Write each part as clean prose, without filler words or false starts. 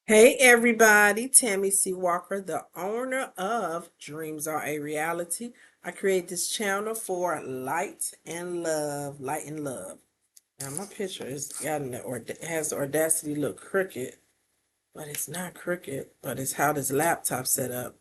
Hey everybody, Tammy C. Walker, the owner of Dreams Are a Reality. I create this channel for light and love, light and love. Now my picture is gotten the or has the audacity to look crooked, but it's not crooked, but it's how this laptop set up.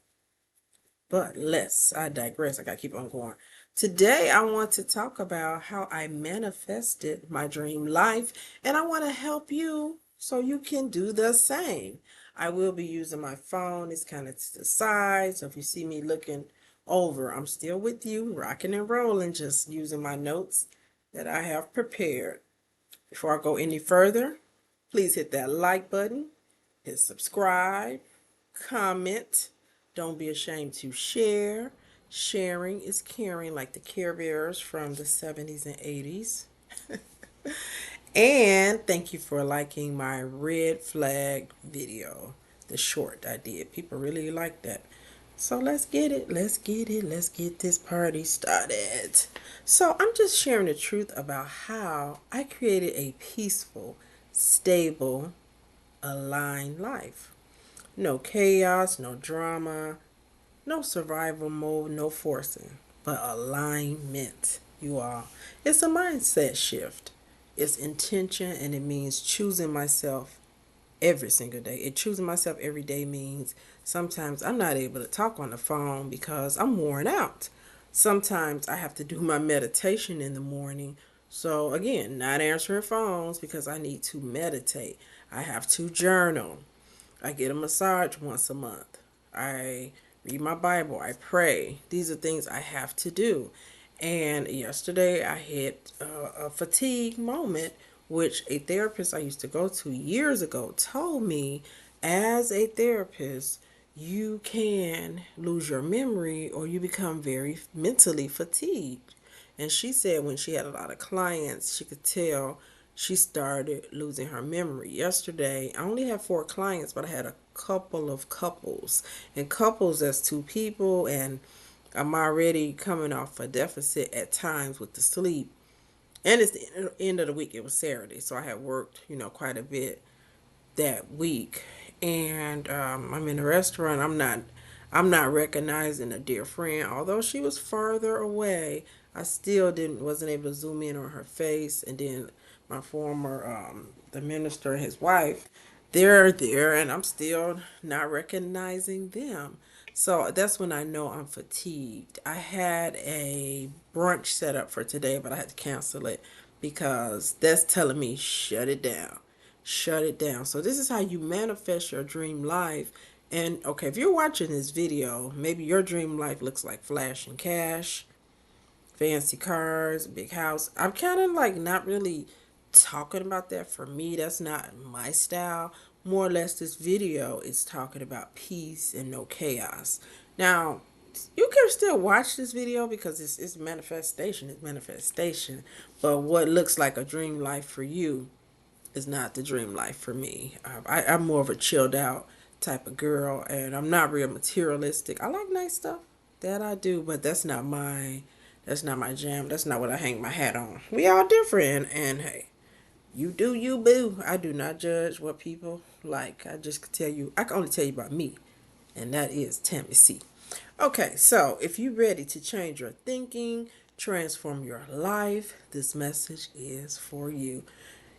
But I digress. I gotta keep on going. Today, I want to talk about how I manifested my dream life, and I want to help you so you can do the same. I will be using my phone. It's kind of to the side, so if you see me looking over, I'm still with you, rocking and rolling, just using my notes that I have prepared. Before I go any further, please hit that like button, hit subscribe, comment. Don't be ashamed to share. Sharing is caring, like the Care Bears from the 70s and 80s. And thank you for liking my red flag video, the short I did. People really like that. So let's get it. Let's get it. Let's get this party started. So I'm just sharing the truth about how I created a peaceful, stable, aligned life. No chaos, no drama, no survival mode, no forcing, but alignment, you all. It's a mindset shift. It's intention, and it means choosing myself every single day. And choosing myself every day means sometimes I'm not able to talk on the phone because I'm worn out. Sometimes I have to do my meditation in the morning. So, again, not answering phones because I need to meditate. I have to journal. I get a massage once a month. I read my Bible. I pray. These are things I have to do. And yesterday I had a fatigue moment, which a therapist I used to go to years ago told me as a therapist, you can lose your memory or you become very mentally fatigued. And she said when she had a lot of clients, she could tell she started losing her memory. Yesterday, I only had 4 clients, but I had a couple of couples. And couples, that's 2 people, and I'm already coming off a deficit at times with the sleep. And it's the end of the week. It was Saturday, so I had worked, quite a bit that week. And I'm in a restaurant. I'm not recognizing a dear friend, although she was farther away. I still didn't wasn't able to zoom in on her face. And then my former the minister and his wife, they're there, and I'm still not recognizing them. So that's when I know I'm fatigued. I had a brunch set up for today, but I had to cancel it because that's telling me shut it down. Shut it down. So this is how you manifest your dream life. And okay, if you're watching this video, maybe your dream life looks like flash and cash, fancy cars, big house. I'm kind of like not really talking about that. For me, that's not my style. More or less, this video is talking about peace and no chaos. Now, you can still watch this video because it's manifestation. It's manifestation. But what looks like a dream life for you is not the dream life for me. I'm more of a chilled out type of girl, and I'm not real materialistic. I like nice stuff, that I do, but that's not my jam. That's not what I hang my hat on. We all different, and hey, you do you, boo. I do not judge what people like. I can only tell you about me, and that is Tammy C. Okay, so if you're ready to change your thinking, transform your life, this message is for you.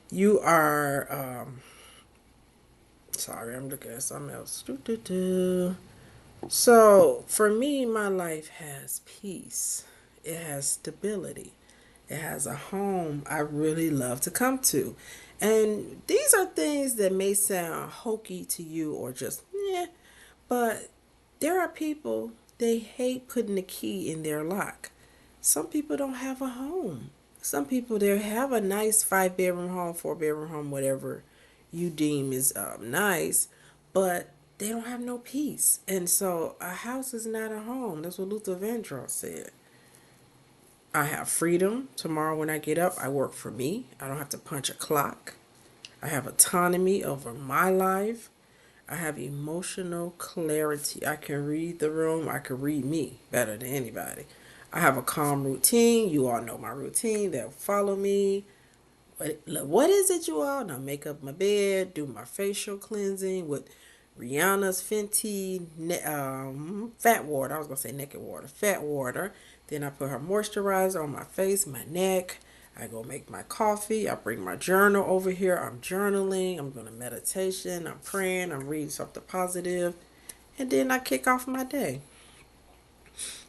You are, sorry, I'm looking at something else. Doo-doo-doo. So, for me, my life has peace, it has stability, it has a home I really love to come to. And these are things that may sound hokey to you or just, yeah, but there are people, they hate putting the key in their lock. Some people don't have a home. Some people they have a nice 5 bedroom home, 4 bedroom home, whatever you deem is nice, but they don't have no peace. And so a house is not a home. That's what Luther Vandross said. I have freedom. Tomorrow when I get up, I work for me. I don't have to punch a clock. I have autonomy over my life. I have emotional clarity. I can read the room. I can read me better than anybody. I have a calm routine. You all know my routine. They'll follow me. What is it, you all? Now make up my bed, do my facial cleansing with Rihanna's Fenty fat water. I was gonna say naked water, fat water. Then I put her moisturizer on my face, my neck. I go make my coffee. I bring my journal over here. I'm journaling. I'm doing a meditation. I'm praying. I'm reading something positive, and then I kick off my day.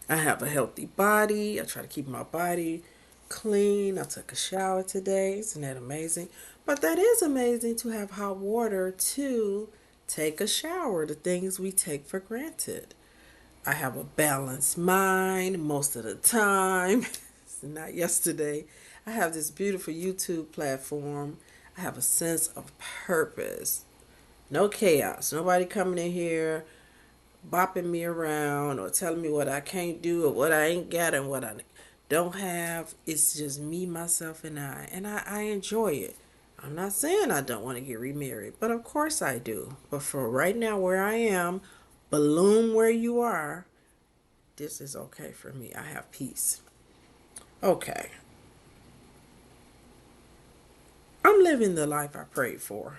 I have a healthy body. I try to keep my body clean. I took a shower today. Isn't that amazing? But that is amazing to have hot water to take a shower, the things we take for granted. I have a balanced mind most of the time. Not yesterday. I have this beautiful YouTube platform. I have a sense of purpose. No chaos. Nobody coming in here bopping me around or telling me what I can't do or what I ain't got and what I don't have. It's just me, myself, and I. And I enjoy it. I'm not saying I don't want to get remarried, but of course I do. But for right now, where I am, bloom where you are, this is okay for me. I have peace. Okay. I'm living the life I prayed for.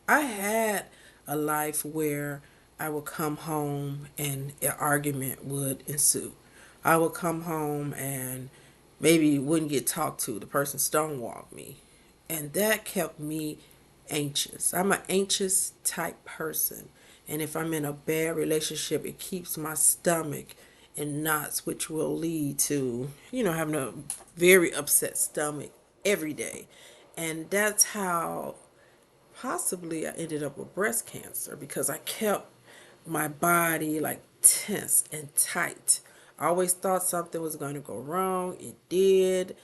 I had a life where I would come home and an argument would ensue. I would come home and maybe wouldn't get talked to. The person stonewalled me. And that kept me anxious. I'm an anxious type person. And if I'm in a bad relationship, it keeps my stomach in knots, which will lead to, having a very upset stomach every day. And that's how possibly I ended up with breast cancer because I kept my body like tense and tight. I always thought something was going to go wrong. It did.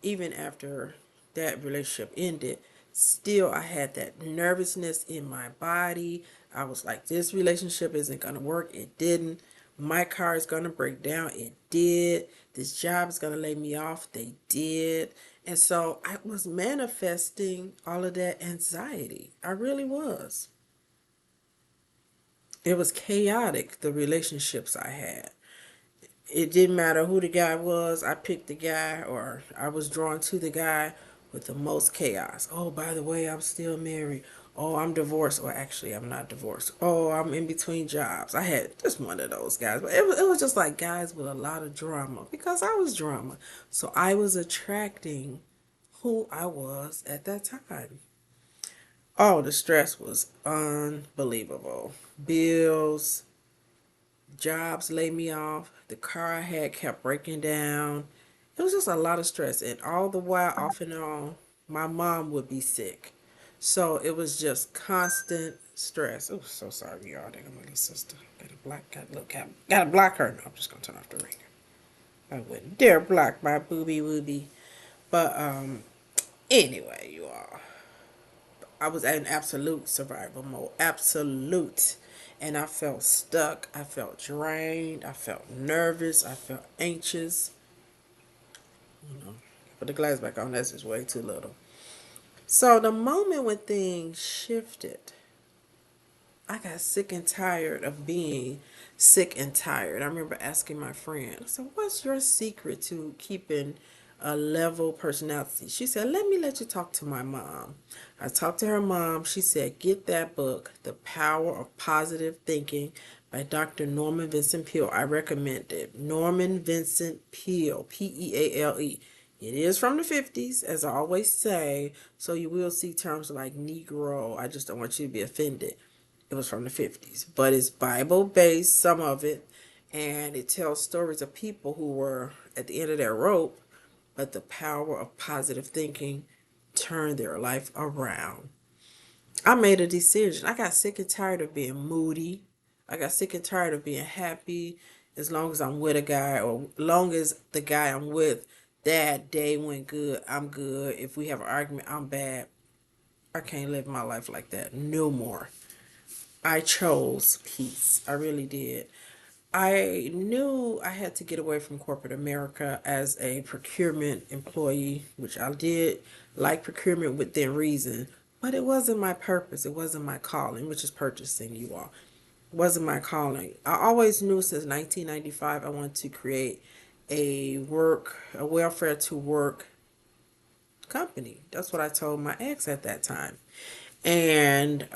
Even after that relationship ended, still I had that nervousness in my body. I was like, this relationship isn't going to work. It didn't. My car is going to break down. It did. This job is going to lay me off. They did. And so I was manifesting all of that anxiety. I really was. It was chaotic, the relationships I had. It didn't matter who the guy was. I picked the guy, or I was drawn to the guy with the most chaos. Oh, by the way, I'm still married. Oh, I'm divorced. Or actually, I'm not divorced. Oh, I'm in between jobs. I had just one of those guys. But it was just like guys with a lot of drama because I was drama. So I was attracting who I was at that time. Oh, the stress was unbelievable. Bills, jobs laid me off. The car I had kept breaking down. It was just a lot of stress. And all the while, off and on, my mom would be sick. So it was just constant stress. Oh, so sorry, y'all. There go my little sister. Gotta block her. No, I'm just gonna turn off the ringer. I wouldn't dare block my booby wooby. But anyway, you all. I was in absolute survival mode. Absolute. And I felt stuck. I felt drained. I felt nervous. I felt anxious. Put the glass back on. That's just way too little. So the moment when things shifted, I got sick and tired of being sick and tired. I remember asking my friend, I said, what's your secret to keeping a level personality? She said, let you talk to my mom. I talked to her mom. She said, get that book, The Power of Positive Thinking by Dr. Norman Vincent Peale. I recommend it. Norman Vincent Peale, Peale. It is from the 50s, as I always say, so you will see terms like Negro. I just don't want you to be offended. It was from the 50s, but it's Bible based, some of it, and it tells stories of people who were at the end of their rope, but the power of positive thinking turned their life around. I made a decision. I got sick and tired of being moody. I got sick and tired of being happy as long as I'm with a guy, or long as the guy I'm with, that day went good, I'm good. If we have an argument, I'm bad. I can't live my life like that no more. I chose peace. I really did. I knew I had to get away from corporate America as a procurement employee, which I did like procurement within reason, but it wasn't my purpose. It wasn't my calling, which is purchasing, you all. It wasn't my calling. I always knew since 1995 I wanted to create a welfare to work company. That's what I told my ex at that time. And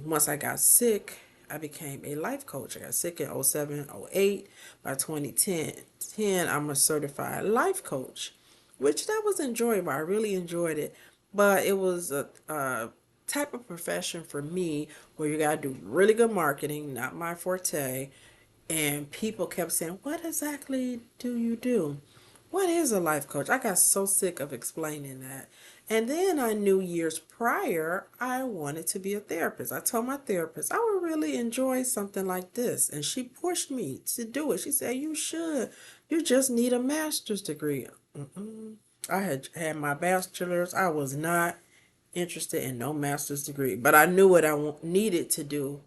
once I got sick, I became a life coach. I got sick in '07, '08. By 2010, I'm a certified life coach, which that was enjoyable. I really enjoyed it. But it was a type of profession for me where you got to do really good marketing, not my forte. And people kept saying, "What exactly do you do? What is a life coach?" I got so sick of explaining that. And then I knew years prior I wanted to be a therapist. I told my therapist I would really enjoy something like this. And she pushed me to do it. She said, "You should. You just need a master's degree." I had my bachelor's. I was not interested in no master's degree, but I knew what I needed to do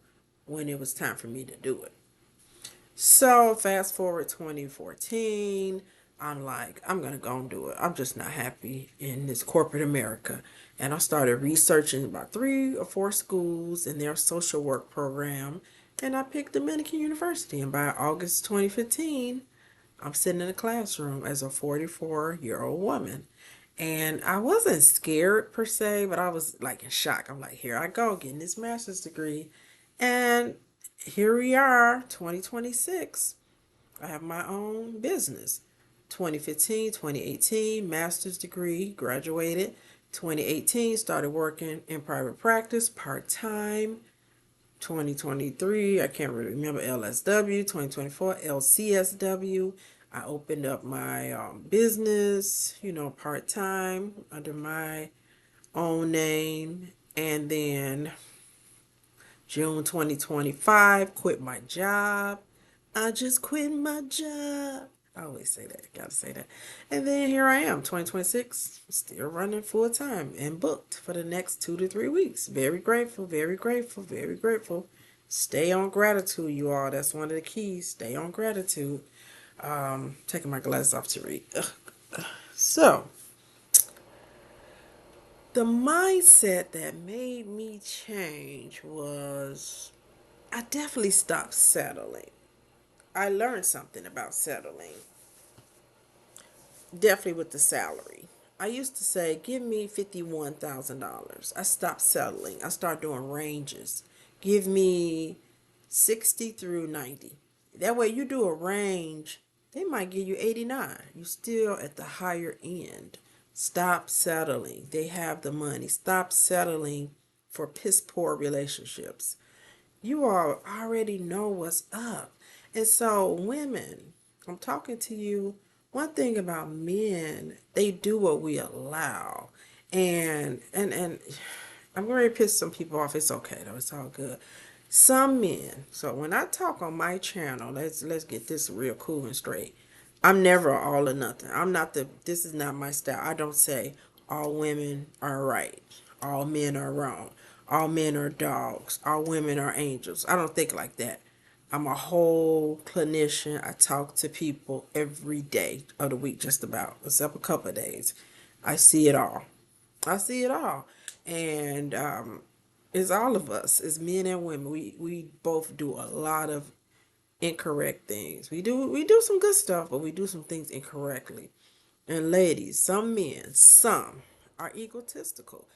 when it was time for me to do it. So fast forward 2014, I'm like, I'm gonna go and do it. I'm just not happy in this corporate America. And I started researching about 3 or 4 schools and their social work program. And I picked Dominican University. And by August 2015, I'm sitting in a classroom as a 44-year-old woman. And I wasn't scared per se, but I was like in shock. I'm like, here I go, getting this master's degree. And here we are, 2026. I have my own business. 2015, 2018, master's degree, graduated. 2018, started working in private practice part time. 2023, I can't really remember, LSW. 2024, LCSW. I opened up my business, part time under my own name. And then June 2025, quit my job. I just quit my job. I always say that. Gotta say that. And then here I am, 2026, still running full time and booked for the next 2 to 3 weeks. Very grateful, very grateful, very grateful. Stay on gratitude, you all. That's one of the keys. Stay on gratitude. Taking my glasses off to read. So, the mindset that made me change was I definitely stopped settling. I learned something about settling, definitely with the salary. I used to say, give me $51,000. I stopped settling. I started doing ranges. Give me 60 through 90. That way you do a range, they might give you 89. You're still at the higher end. Stop settling. They have the money. Stop settling for piss poor relationships. You all already know what's up. And so, women, I'm talking to you. One thing about men, they do what we allow. And I'm going to piss some people off. It's okay though. It's all good. Some men. So when I talk on my channel, let's get this real cool and straight. I'm never all or nothing. I'm not the this is not my style. I don't say all women are right. All men are wrong. All men are dogs. All women are angels. I don't think like that. I'm a whole clinician. I talk to people every day of the week, just about, except a couple of days. I see it all. I see it all. And it's all of us, it's men and women. We both do a lot of incorrect things. We do some good stuff, but we do some things incorrectly. And ladies, some men, some are egotistical.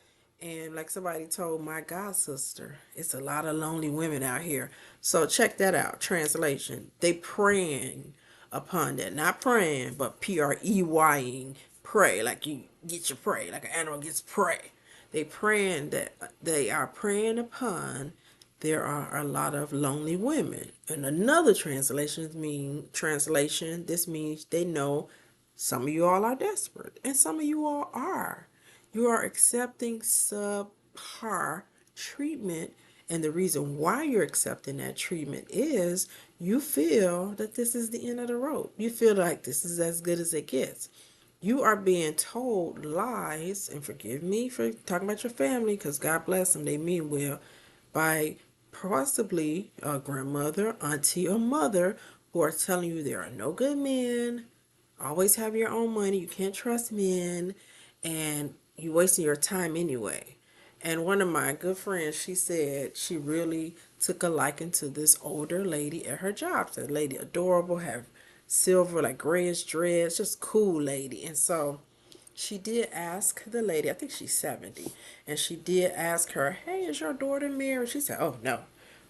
And like somebody told my god sister, it's a lot of lonely women out here. So check that out. Translation. They preying upon that. Not praying, but preying. Pray. Like you get your prey. Like an animal gets prey. They are preying upon there are a lot of lonely women. And another translation, this means they know some of you all are desperate, and some of you all are. You are accepting subpar treatment, and the reason why you're accepting that treatment is you feel that this is the end of the road. You feel like this is as good as it gets. You are being told lies, and forgive me for talking about your family because God bless them, they mean well, by possibly a grandmother, auntie, or mother who are telling you there are no good men, always have your own money, you can't trust men, and you wasting your time anyway. And one of my good friends, she said she really took a liking to this older lady at her job. The lady adorable, have silver like grayish dreads, just cool lady. And so she did ask the lady, I think she's 70, and she did ask her, hey, is your daughter married? She said, oh, no.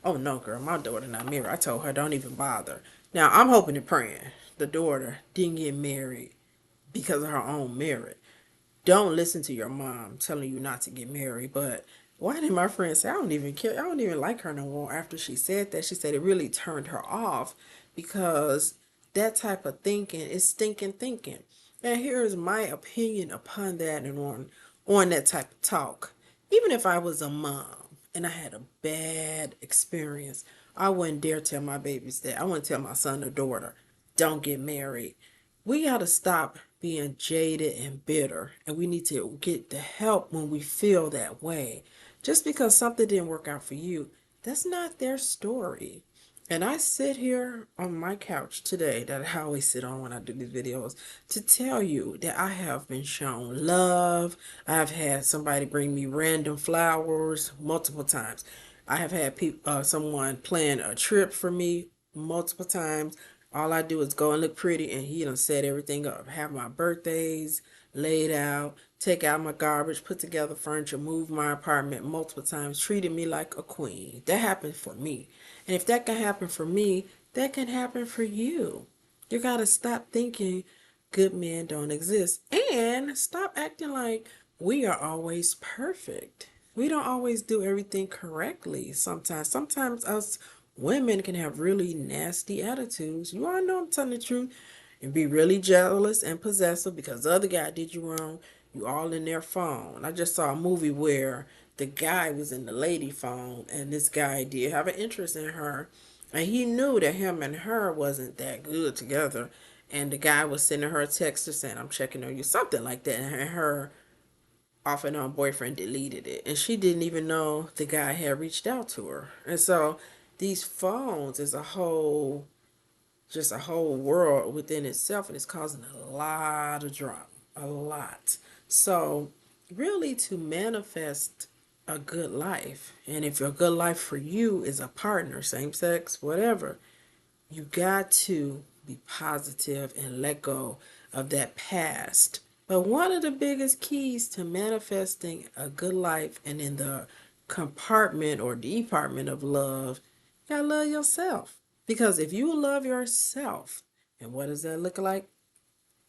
Oh, no, girl, my daughter not married. I told her, don't even bother. Now, I'm hoping and praying the daughter didn't get married because of her own merit. Don't listen to your mom telling you not to get married. But why did my friend say, I don't even care? I don't even like her no more after she said that. She said it really turned her off because that type of thinking is stinking thinking. And here's my opinion upon that and on that type of talk. Even if I was a mom and I had a bad experience, I wouldn't dare tell my babies that. I wouldn't tell my son or daughter, don't get married. We got to stop being jaded and bitter, and we need to get the help when we feel that way. Just because something didn't work out for you, that's not their story. And I sit here on my couch today, that I always sit on when I do these videos, to tell you that I have been shown love. I've had somebody bring me random flowers multiple times. I have had someone plan a trip for me multiple times. All I do is go and look pretty, and he done set everything up. Have my birthdays laid out, take out my garbage, put together furniture, move my apartment multiple times, treated me like a queen. That happened for me. And if that can happen for me, that can happen for you. You got to stop thinking good men don't exist and stop acting like we are always perfect. We don't always do everything correctly sometimes us women can have really nasty attitudes. You all know I'm telling the truth. And be really jealous and possessive because the other guy did you wrong. You all in their phone. I just saw a movie where the guy was in the lady phone and this guy did have an interest in her, and he knew that him and her wasn't that good together, and the guy was sending her a text or saying, I'm checking on you, something like that, and her off and on boyfriend deleted it, and she didn't even know the guy had reached out to her. And so these phones is a whole world within itself, and it's causing a lot of drama, a lot. So really, to manifest a good life, and if a good life for you is a partner, same sex, whatever, you got to be positive and let go of that past. But one of the biggest keys to manifesting a good life and in the compartment or department of love, you gotta love yourself. Because if you love yourself, and what does that look like?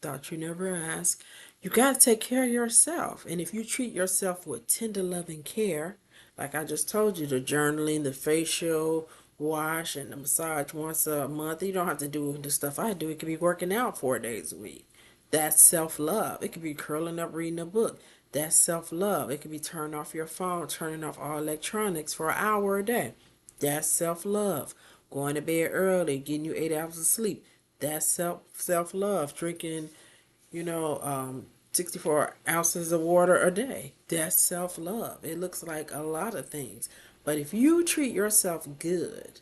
Thought you never asked. You got to take care of yourself. And if you treat yourself with tender love and care, like I just told you, the journaling, the facial wash, and the massage once a month, you don't have to do the stuff I do. It could be working out 4 days a week. That's self love. It could be curling up reading a book. That's self love. It could be turning off your phone, turning off all electronics for an hour a day. That's self love. Going to bed early, getting you 8 hours of sleep. That's self love. Drinking, 64 ounces of water a day. That's self love. It looks like a lot of things. But if you treat yourself good,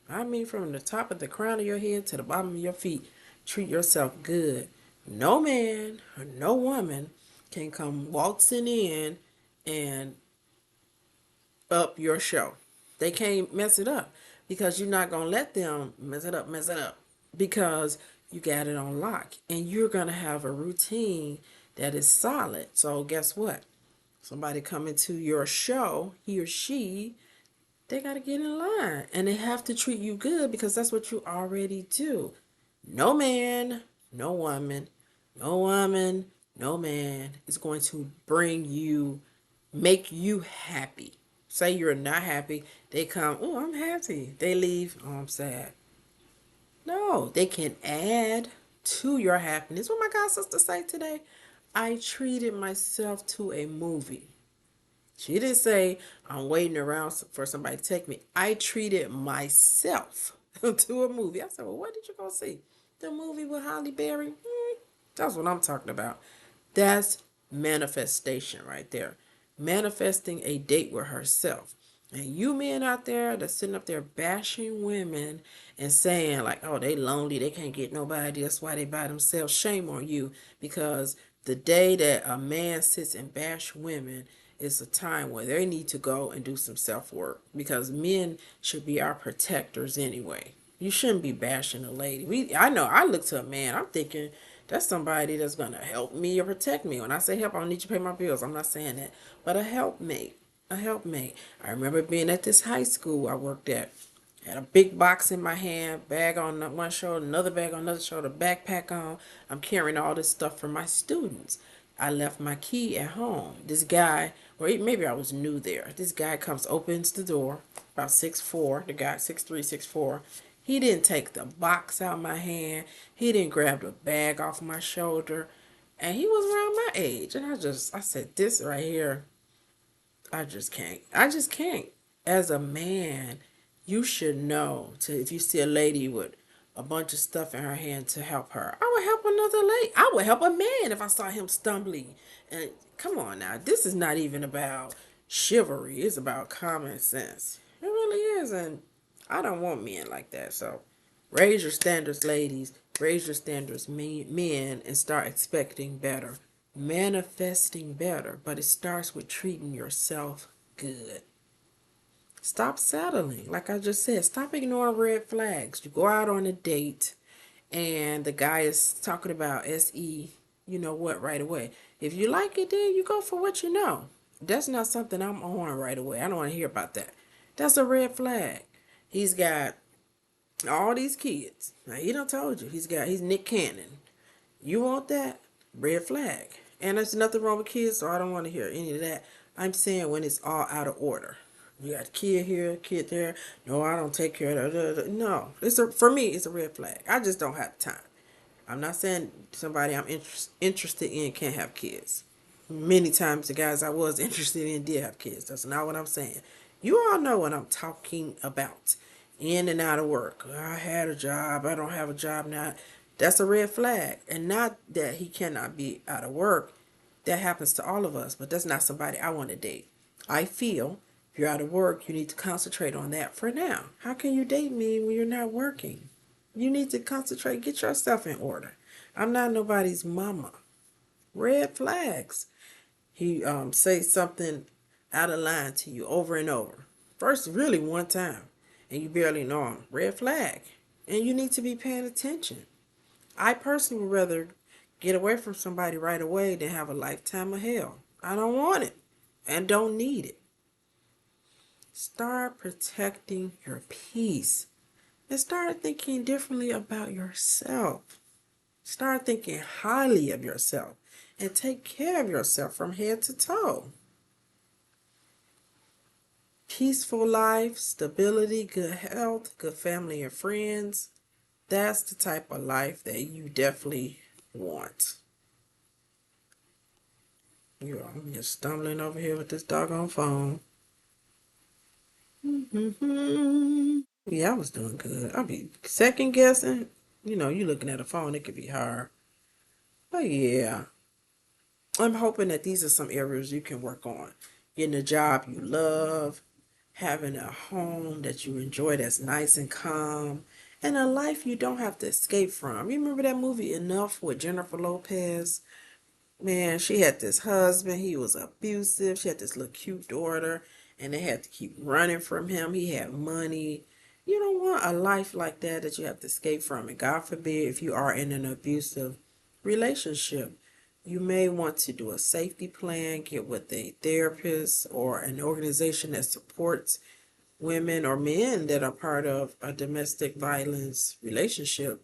I mean from the top of the crown of your head to the bottom of your feet, treat yourself good. No man or no woman can come waltzing in and up your show. They can't mess it up because you're not going to let them mess it up because you got it on lock, and you're going to have a routine that is solid. So guess what? Somebody coming to your show, he or she, they got to get in line, and they have to treat you good because that's what you already do. No man, no woman, no woman, no man is going to make you happy. Say you're not happy, they come, oh, I'm happy. They leave, oh, I'm sad. No, they can add to your happiness. What my god sister say today? I treated myself to a movie. She didn't say I'm waiting around for somebody to take me. I treated myself to a movie. I said, well, what did you go see? The movie with Holly Berry? That's what I'm talking about. That's manifestation right there. Manifesting a date with herself. And you men out there that's sitting up there bashing women and saying like, oh, they lonely, they can't get nobody, that's why they by themselves. Shame on you, because the day that a man sits and bash women is a time where they need to go and do some self-work, because men should be our protectors anyway. You shouldn't be bashing a lady. I know I look to a man, I'm thinking That's somebody that's gonna help me or protect me. When I say help, I don't need you to pay my bills. I'm not saying that. But a helpmate. A helpmate. I remember being at this high school I worked at. Had a big box in my hand, bag on one shoulder, another bag on another shoulder, backpack on. I'm carrying all this stuff for my students. I left my key at home. This guy, or maybe I was new there. This guy comes, opens the door, about 6'4". The guy 6'3", 6'4". He didn't take the box out of my hand. He didn't grab the bag off my shoulder. And he was around my age. And I said, this right here, I just can't. I just can't. As a man, you should know to if you see a lady with a bunch of stuff in her hand to help her. I would help another lady. I would help a man if I saw him stumbling. And come on now, this is not even about chivalry. It's about common sense. It really is, and I don't want men like that. So raise your standards, ladies. Raise your standards, men, and start expecting better, manifesting better. But it starts with treating yourself good. Stop settling. Like I just said, stop ignoring red flags. You go out on a date and the guy is talking about SE, you know what, right away. If you like it, then you go for what you know. That's not something I'm on right away. I don't want to hear about that. That's a red flag. He's got all these kids. Now he done told you he's Nick Cannon. You want that? Red flag. And there's nothing wrong with kids, so I don't want to hear any of that. I'm saying when it's all out of order. You got a kid here, kid there. No, I don't take care of that. No, for me, it's a red flag. I just don't have time. I'm not saying somebody I'm interested in can't have kids. Many times the guys I was interested in did have kids. That's not what I'm saying. You all know what I'm talking about. In and out of work. I had a job. I don't have a job now. That's a red flag. And not that he cannot be out of work. That happens to all of us. But that's not somebody I want to date. I feel if you're out of work, you need to concentrate on that for now. How can you date me when you're not working? You need to concentrate. Get yourself in order. I'm not nobody's mama. Red flags. He says something out of line to you over and over. First, really one time, and you barely know him. Red flag. And you need to be paying attention. I personally would rather get away from somebody right away than have a lifetime of hell. I don't want it and don't need it. Start protecting your peace and start thinking differently about yourself. Start thinking highly of yourself and take care of yourself from head to toe. Peaceful life, stability, good health, good family and friends. That's the type of life that you definitely want. I'm just stumbling over here with this doggone phone. Yeah, I was doing good. I'll be second guessing. You know, you looking at a phone, it could be hard. But yeah, I'm hoping that these are some areas you can work on. Getting a job you love, having a home that you enjoy that's nice and calm, and a life you don't have to escape from. You remember that movie Enough with Jennifer Lopez? Man, she had this husband, he was abusive. She had this little cute daughter, and they had to keep running from him. He had money. You don't want a life like that you have to escape from. And God forbid if you are in an abusive relationship. You may want to do a safety plan, get with a therapist or an organization that supports women or men that are part of a domestic violence relationship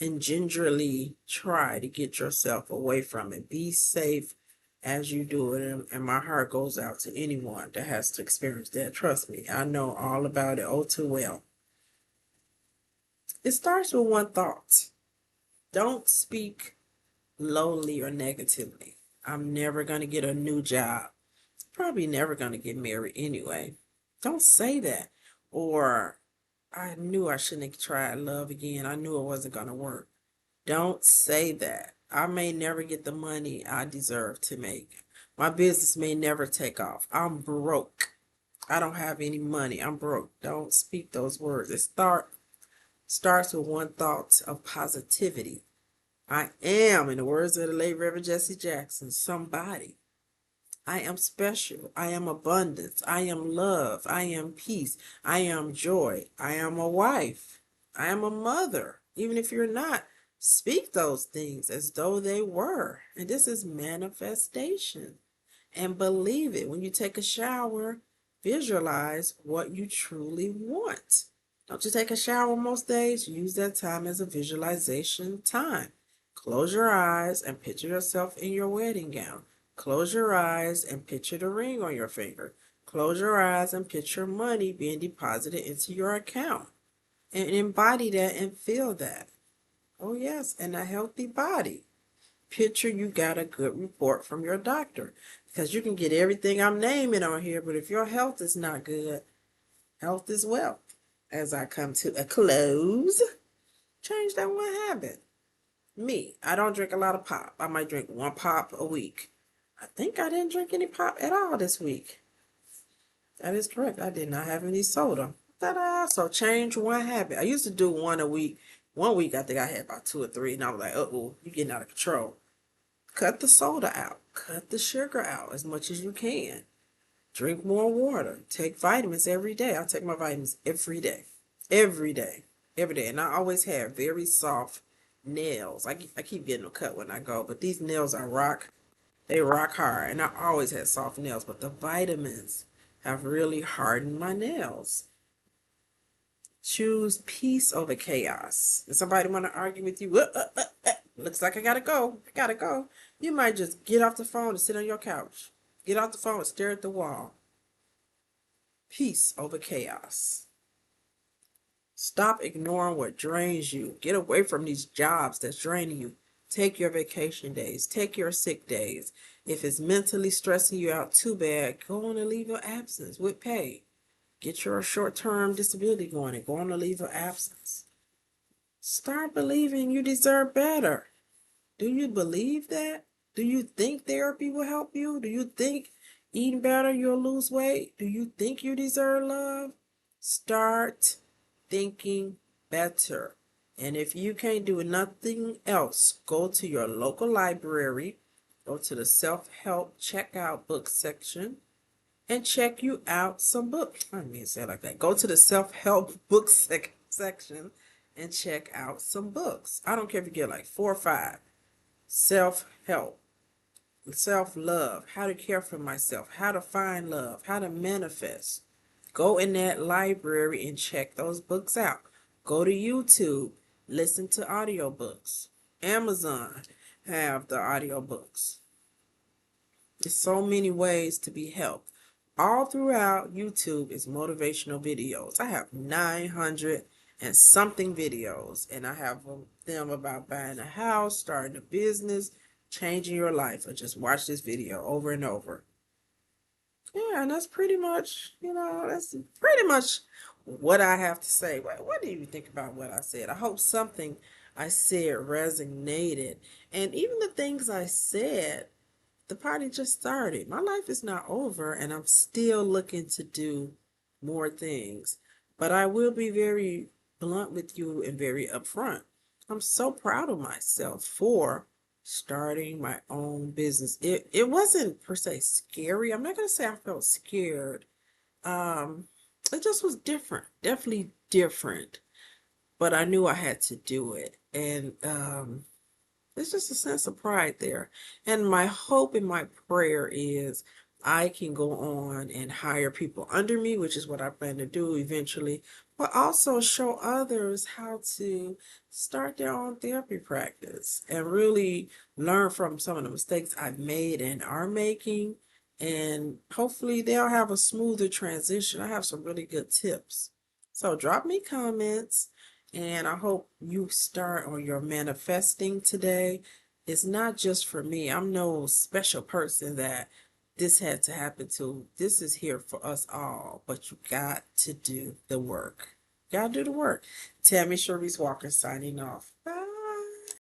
and gingerly try to get yourself away from it. Be safe as you do it. And my heart goes out to anyone that has to experience that. Trust me, I know all about it oh too well. It starts with one thought. Don't speak lowly or negatively. I'm never going to get a new job. Probably never going to get married anyway. Don't say that. Or, I knew I shouldn't have tried love again. I knew it wasn't going to work. Don't say that. I may never get the money I deserve to make. My business may never take off. I'm broke. I don't have any money. I'm broke. Don't speak those words. It starts with one thought of positivity. I am, in the words of the late Reverend Jesse Jackson, somebody. I am special. I am abundance. I am love. I am peace. I am joy. I am a wife. I am a mother. Even if you're not Speak those things as though they were. And this is manifestation. And believe it. When you take a shower, visualize what you truly want. Don't you take a shower most days? Use that time as a visualization time. Close your eyes and picture yourself in your wedding gown. Close your eyes and picture the ring on your finger. Close your eyes and picture money being deposited into your account. And embody that and feel that. Oh, yes, and a healthy body. Picture you got a good report from your doctor, because you can get everything I'm naming on here, but if your health is not good, health is wealth. As I come to a close, change that one habit. Me, I don't drink a lot of pop. I might drink one pop a week. I think I didn't drink any pop at all this week. That is correct. I did not have any soda. Ta-da! So change one habit. I used to do one a week. One week I think I had about 2 or 3, and I was like, uh-oh, you're getting out of control. Cut the soda out. Cut the sugar out as much as you can. Drink more water. Take vitamins every day. I take my vitamins every day. Every day. Every day. And I always have very soft nails. I keep getting them cut when I go, but these nails are they rock hard. And I always had soft nails, but the vitamins have really hardened my nails. Choose peace over chaos. If somebody want to argue with you, looks like I gotta go. I gotta go. You might just get off the phone and sit on your couch. Get off the phone and stare at the wall. Peace over chaos. Stop ignoring what drains you. Get away from these jobs that's draining you. Take your vacation days. Take your sick days. If it's mentally stressing you out too bad, go on a leave of absence with pay. Get your short-term disability going and go on a leave of absence. Start believing you deserve better. Do you believe that? Do you think therapy will help you? Do you think eating better you'll lose weight? Do you think you deserve love? Start thinking better. And if you can't do nothing else, go to your local library, go to the self-help checkout book section, and check you out some books. I didn't mean to say it like that. Go to the self-help book section and check out some books. I don't care if you get like 4 or 5. Self-help, self-love, how to care for myself, how to find love, how to manifest. Go in that library and check those books out. Go to YouTube, listen to audiobooks. Amazon have the audiobooks. There's so many ways to be helped. All throughout YouTube is motivational videos. I have 900 and something videos, and I have them about buying a house, starting a business, changing your life. Or just watch this video over and over. Yeah, and that's pretty much, that's pretty much what I have to say. What do you think about what I said? I hope something I said resonated. And even the things I said, the party just started. My life is not over, and I'm still looking to do more things. But I will be very blunt with you and very upfront. I'm so proud of myself for starting my own business. It wasn't per se scary. I'm not gonna say I felt scared. Um, it just was different, definitely different. But I knew I had to do it, and there's just a sense of pride there. And my hope and my prayer is I can go on and hire people under me, which is what I plan to do eventually, but also show others how to start their own therapy practice and really learn from some of the mistakes I've made and are making. And hopefully they'll have a smoother transition. I have some really good tips. So drop me comments. And I hope you start on your manifesting today. It's not just for me. I'm no special person that this had to happen to. This is here for us all. But you got to do the work. Gotta do the work. Tammy Sharice Walker signing off. Bye.